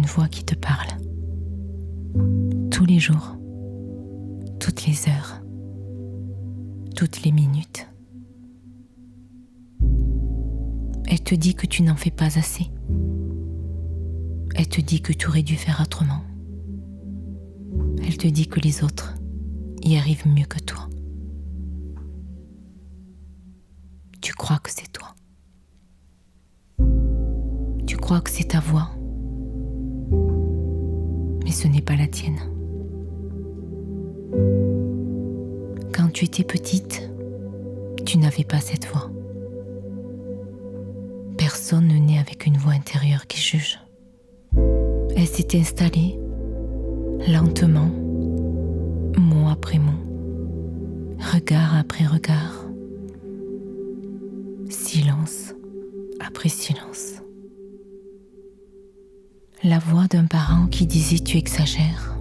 une voix qui te parle. Tous les jours, toutes les heures, toutes les minutes. Elle te dit que tu n'en fais pas assez. Elle te dit que tu aurais dû faire autrement. Elle te dit que les autres y arrivent mieux que toi. Tu crois que c'est toi. Tu crois que c'est ta voix. Mais ce n'est pas la tienne. Quand tu étais petite, tu n'avais pas cette voix. Personne ne naît avec une voix intérieure qui juge. Elle s'est installée, lentement, mot après mot, regard après regard, silence après silence. La voix d'un parent qui disait « tu exagères ».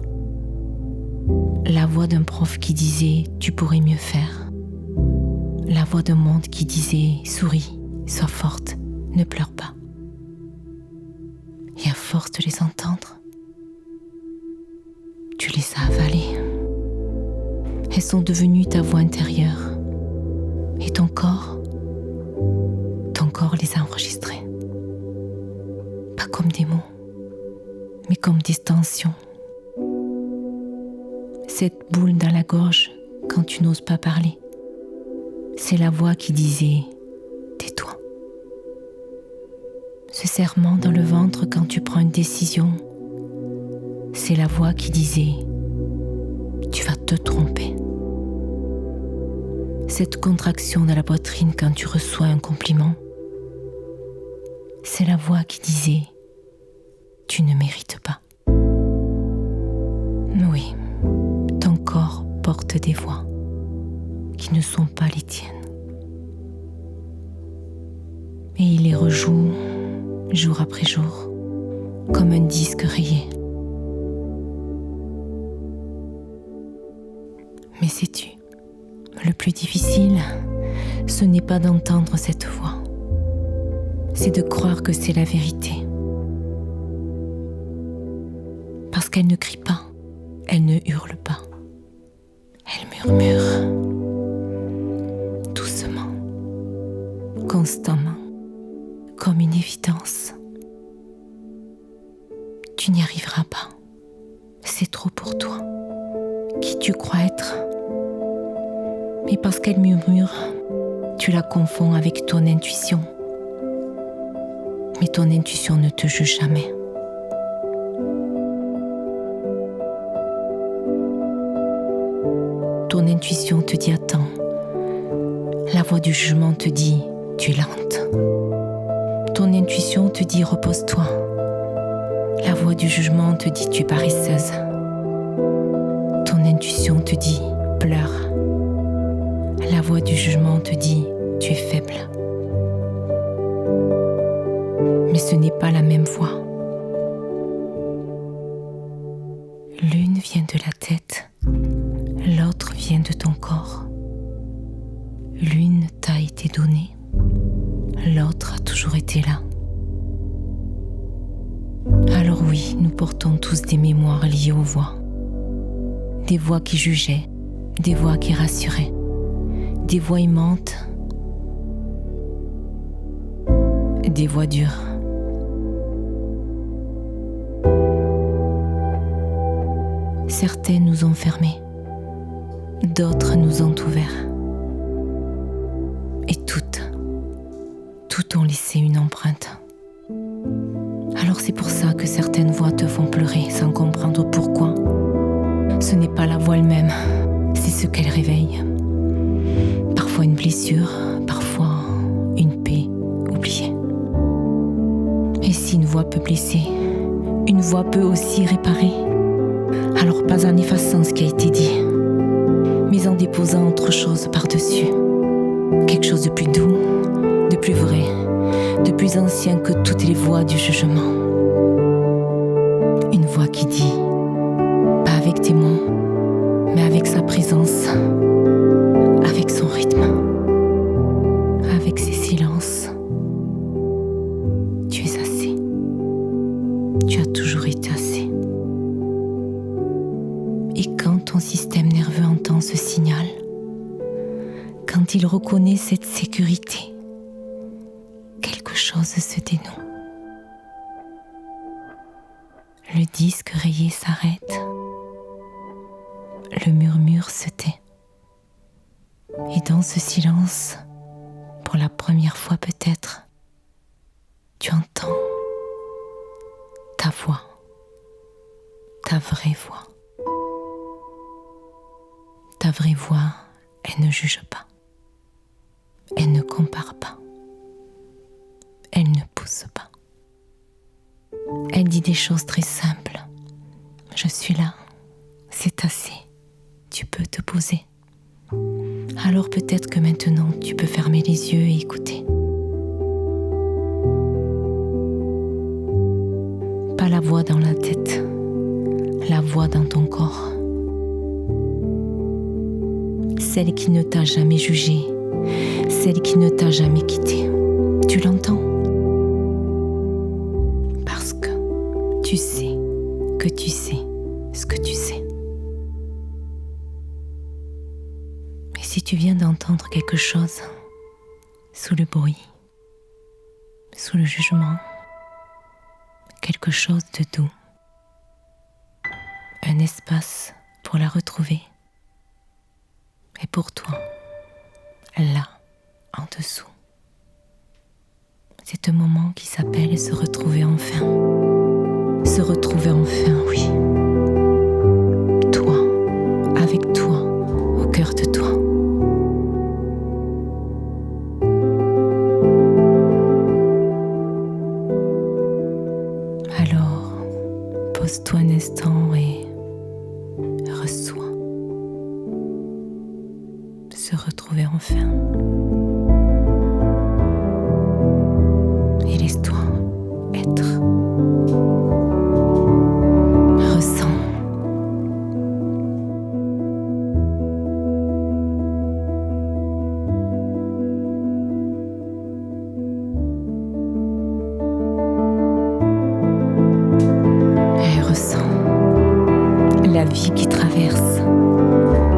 La voix d'un prof qui disait « tu pourrais mieux faire ». La voix d'un monde qui disait « souris, sois forte, ne pleure pas ». Et à force de les entendre, tu les as avalées. Elles sont devenues ta voix intérieure. Et ton corps les a enregistrées. Pas comme des mots, mais comme des tensions. Cette boule dans la gorge quand tu n'oses pas parler, c'est la voix qui disait « tais-toi ». Ce serrement dans le ventre quand tu prends une décision, c'est la voix qui disait « tu vas te tromper ». Cette contraction dans la poitrine quand tu reçois un compliment, c'est la voix qui disait « tu ne mérites pas ». Oui, ton corps porte des voix qui ne sont pas les tiennes. Et il les rejoue jour après jour, comme un disque rayé. Mais sais-tu, le plus difficile, ce n'est pas d'entendre cette voix, c'est de croire que c'est la vérité. Parce qu'elle ne crie pas, elle ne hurle pas, elle murmure, doucement, constamment, comme une évidence. Tu n'y arriveras pas, c'est trop pour toi. Qui tu crois être? Mais parce qu'elle murmure, tu la confonds avec ton intuition. Mais ton intuition ne te juge jamais. Ton intuition te dit attends. La voix du jugement te dit tu es lente. Ton intuition te dit repose-toi. La voix du jugement te dit tu es paresseuse. Ton intuition te dit pleure. La voix du jugement te dit tu es faible. Mais ce n'est pas la même voix. L'une vient de la tête, l'autre vient de ton corps. L'une t'a été donnée, l'autre a toujours été là. Alors oui, nous portons tous des mémoires liées aux voix. Des voix qui jugeaient, des voix qui rassuraient, des voix aimantes, des voix dures. Certaines nous ont fermés, d'autres nous ont ouverts. Et toutes ont laissé une empreinte. Alors c'est pour ça que certaines voix te font pleurer sans comprendre pourquoi. Ce n'est pas la voix elle-même, c'est ce qu'elle réveille. Parfois une blessure, parfois une paix oubliée. Et si une voix peut blesser, une voix peut aussi réparer. Alors pas en effaçant ce qui a été dit, mais en déposant autre chose par-dessus. Quelque chose de plus doux, de plus vrai, de plus ancien que toutes les voix du jugement. Une voix qui dit, pas avec tes mots, mais avec sa présence, avec son rythme, avec ses silences. Tu es assez. Tu as toujours été. il reconnaît cette sécurité. Quelque chose se dénoue. Le disque rayé s'arrête. Le murmure se tait. Et dans ce silence, pour la première fois peut-être, tu entends ta voix, ta vraie voix. Ta vraie voix, elle ne juge pas. Elle ne compare pas. Elle ne pousse pas. Elle dit des choses très simples. Je suis là, c'est assez. Tu peux te poser. Alors peut-être que maintenant tu peux fermer les yeux et écouter. Pas la voix dans la tête, la voix dans ton corps. Celle qui ne t'a jamais jugé, celle qui ne t'a jamais quitté. Tu l'entends? Parce que tu sais que tu sais ce que tu sais. Et si tu viens d'entendre quelque chose, sous le bruit, sous le jugement, quelque chose de doux, un espace pour la retrouver, et pour toi, là, en dessous. C'est un moment qui s'appelle se retrouver enfin. Se retrouver enfin, oui. Toi, avec toi, au cœur de toi. Alors, pose-toi un instant et reçois. Se retrouver enfin. Et laisse-toi être. Ressens. Et ressens la vie qui traverse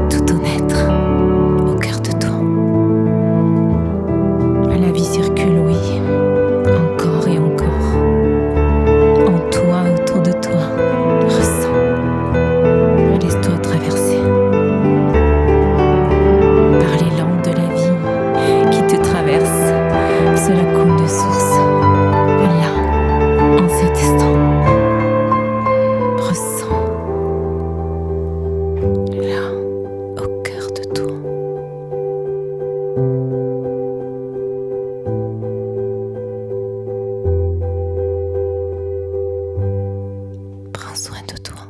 tout ton être. La vie circule, oui, encore et encore, en toi, autour de toi. Ressens, laisse-toi traverser par l'élan de la vie qui te traverse. Cela coule de source, là, en cet instant. Ressens, là, au cœur de toi. Prends soin de toi.